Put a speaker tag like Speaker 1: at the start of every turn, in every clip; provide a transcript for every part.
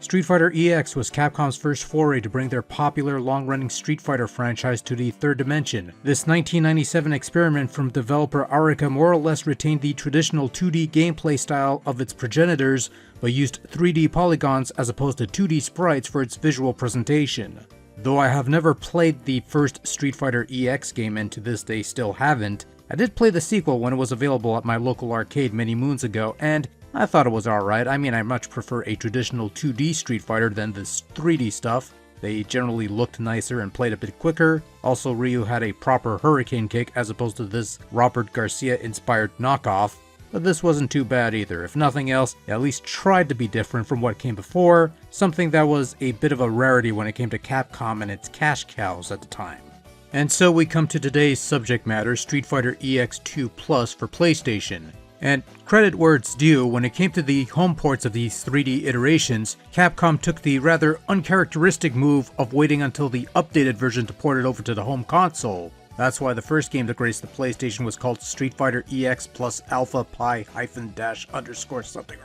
Speaker 1: Street Fighter EX was Capcom's first foray to bring their popular long-running Street Fighter franchise to the third dimension. This 1997 experiment from developer Arica more or less retained the traditional 2D gameplay style of its progenitors, but used 3D polygons as opposed to 2D sprites for its visual presentation. Though I have never played the first Street Fighter EX game and to this day still haven't, I did play the sequel when it was available at my local arcade many moons ago, and I thought it was alright. I mean, I much prefer a traditional 2D Street Fighter than this 3D stuff. They generally looked nicer and played a bit quicker. Also, Ryu had a proper hurricane kick as opposed to this Robert Garcia-inspired knockoff. But this wasn't too bad either. If nothing else, it at least tried to be different from what came before, something that was a bit of a rarity when it came to Capcom and its cash cows at the time. And so we come to today's subject matter, Street Fighter EX2 Plus for PlayStation. And credit where it's due, when it came to the home ports of these 3D iterations, Capcom took the rather uncharacteristic move of waiting until the updated version to port it over to the home console. That's why the first game to grace the PlayStation was called Street Fighter EX plus Alpha Pi -dash underscore something.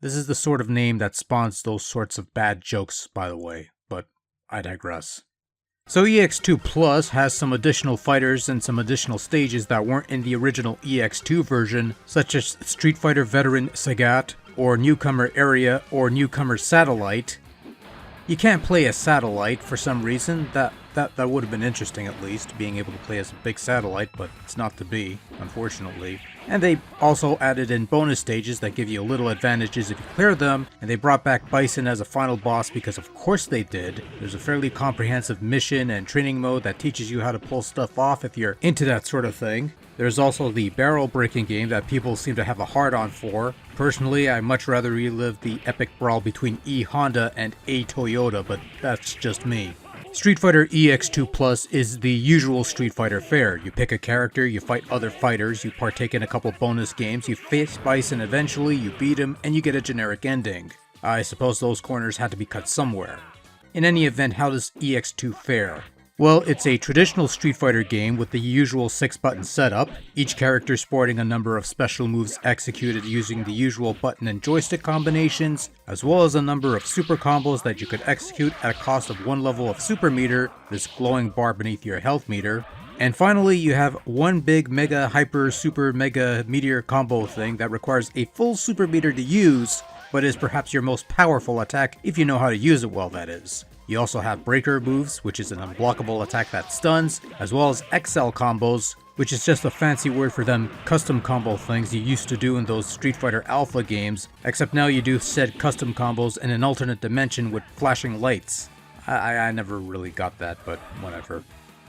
Speaker 1: This is the sort of name that spawns those sorts of bad jokes, by the way, but I digress. So EX2 Plus has some additional fighters and some additional stages that weren't in the original EX2 version, such as Street Fighter Veteran Sagat, or Newcomer Area, or Newcomer Satellite. You can't play as Satellite for some reason. That would have been interesting, at least, being able to play as a big satellite, but it's not to be, unfortunately. And they also added in bonus stages that give you little advantages if you clear them, and they brought back Bison as a final boss because of course they did. There's a fairly comprehensive mission and training mode that teaches you how to pull stuff off if you're into that sort of thing. There's also the barrel breaking game that people seem to have a hard-on for. Personally, I much rather relive the epic brawl between E Honda and A Toyota, but that's just me. Street Fighter EX2 Plus is the usual Street Fighter fare. You pick a character, you fight other fighters, you partake in a couple bonus games, you face Bison eventually, you beat him, and you get a generic ending. I suppose those corners had to be cut somewhere. In any event, how does EX2 fare? Well, it's a traditional Street Fighter game with the usual 6-button setup, each character sporting a number of special moves executed using the usual button and joystick combinations, as well as a number of super combos that you could execute at a cost of 1 level of super meter, this glowing bar beneath your health meter. And finally, you have one big mega hyper super mega meteor combo thing that requires a full super meter to use, but is perhaps your most powerful attack if you know how to use it well, that is. You also have breaker moves, which is an unblockable attack that stuns, as well as XL combos, which is just a fancy word for them custom combo things you used to do in those Street Fighter Alpha games, except now you do said custom combos in an alternate dimension with flashing lights. I never really got that, but whatever.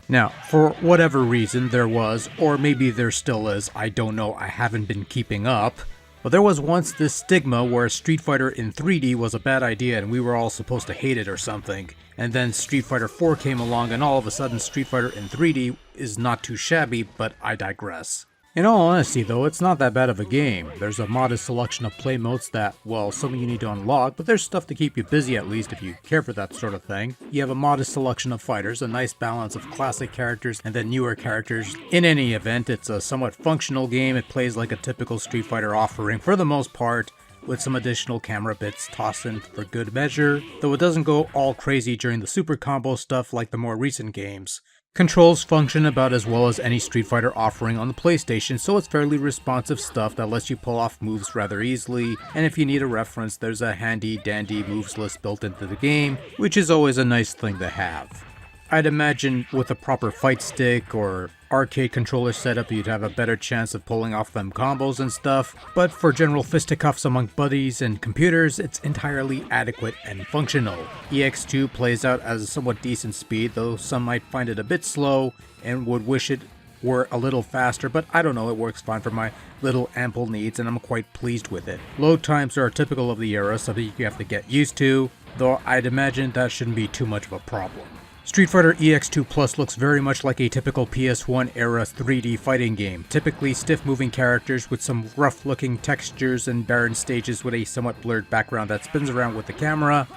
Speaker 1: Now, for whatever reason there was, or maybe there still is, I don't know, I haven't been keeping up, but there was once this stigma where Street Fighter in 3D was a bad idea and we were all supposed to hate it or something. And then Street Fighter 4 came along and all of a sudden Street Fighter in 3D is not too shabby, but I digress. In all honesty though, it's not that bad of a game. There's a modest selection of play modes that, well, some of you need to unlock, but there's stuff to keep you busy at least if you care for that sort of thing. You have a modest selection of fighters, a nice balance of classic characters and then newer characters. In any event, it's a somewhat functional game. It plays like a typical Street Fighter offering for the most part, with some additional camera bits tossed in for good measure, though it doesn't go all crazy during the super combo stuff like the more recent games. Controls function about as well as any Street Fighter offering on the PlayStation, so it's fairly responsive stuff that lets you pull off moves rather easily, and if you need a reference, there's a handy dandy moves list built into the game, which is always a nice thing to have. I'd imagine with a proper fight stick or arcade controller setup you'd have a better chance of pulling off them combos and stuff, but for general fisticuffs among buddies and computers, it's entirely adequate and functional. EX2 plays out at a somewhat decent speed, though some might find it a bit slow and would wish it were a little faster, but I don't know, it works fine for my little ample needs and I'm quite pleased with it. Load times are typical of the era, something you have to get used to, though I'd imagine that shouldn't be too much of a problem. Street Fighter EX2 Plus looks very much like a typical PS1 era 3D fighting game, typically stiff moving characters with some rough looking textures and barren stages with a somewhat blurred background that spins around with the camera.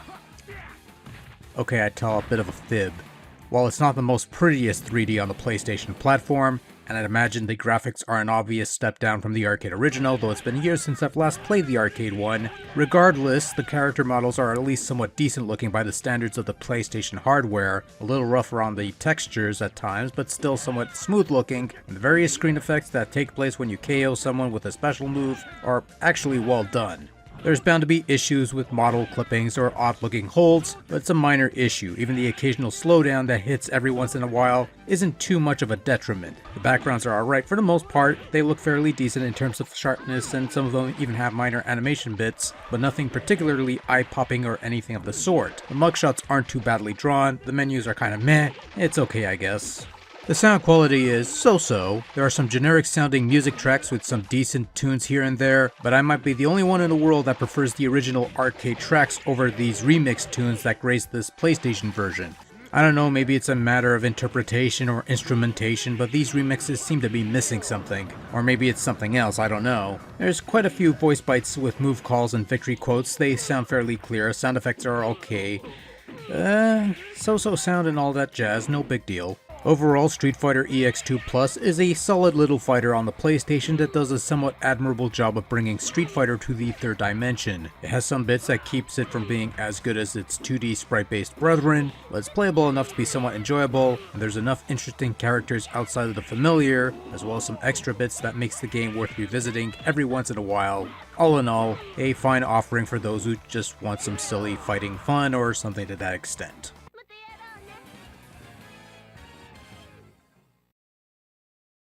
Speaker 1: Okay, I tell a bit of a fib. While it's not the most prettiest 3D on the PlayStation platform, and I'd imagine the graphics are an obvious step down from the arcade original, though it's been years since I've last played the arcade one. Regardless, the character models are at least somewhat decent looking by the standards of the PlayStation hardware, a little rougher on the textures at times, but still somewhat smooth looking, and the various screen effects that take place when you KO someone with a special move are actually well done. There's bound to be issues with model clippings or odd-looking holds, but it's a minor issue. Even the occasional slowdown that hits every once in a while isn't too much of a detriment. The backgrounds are alright for the most part, they look fairly decent in terms of sharpness, and some of them even have minor animation bits, but nothing particularly eye-popping or anything of the sort. The mugshots aren't too badly drawn, the menus are kinda meh, it's okay I guess. The sound quality is so-so. There are some generic sounding music tracks with some decent tunes here and there, but I might be the only one in the world that prefers the original arcade tracks over these remixed tunes that grace this PlayStation version. I don't know, maybe it's a matter of interpretation or instrumentation, but these remixes seem to be missing something. Or maybe it's something else, I don't know. There's quite a few voice bites with move calls and victory quotes, they sound fairly clear, sound effects are okay. So-so sound and all that jazz, no big deal. Overall, Street Fighter EX2 Plus is a solid little fighter on the PlayStation that does a somewhat admirable job of bringing Street Fighter to the third dimension. It has some bits that keeps it from being as good as its 2D sprite-based brethren, but it's playable enough to be somewhat enjoyable, and there's enough interesting characters outside of the familiar, as well as some extra bits that makes the game worth revisiting every once in a while. All in all, a fine offering for those who just want some silly fighting fun or something to that extent.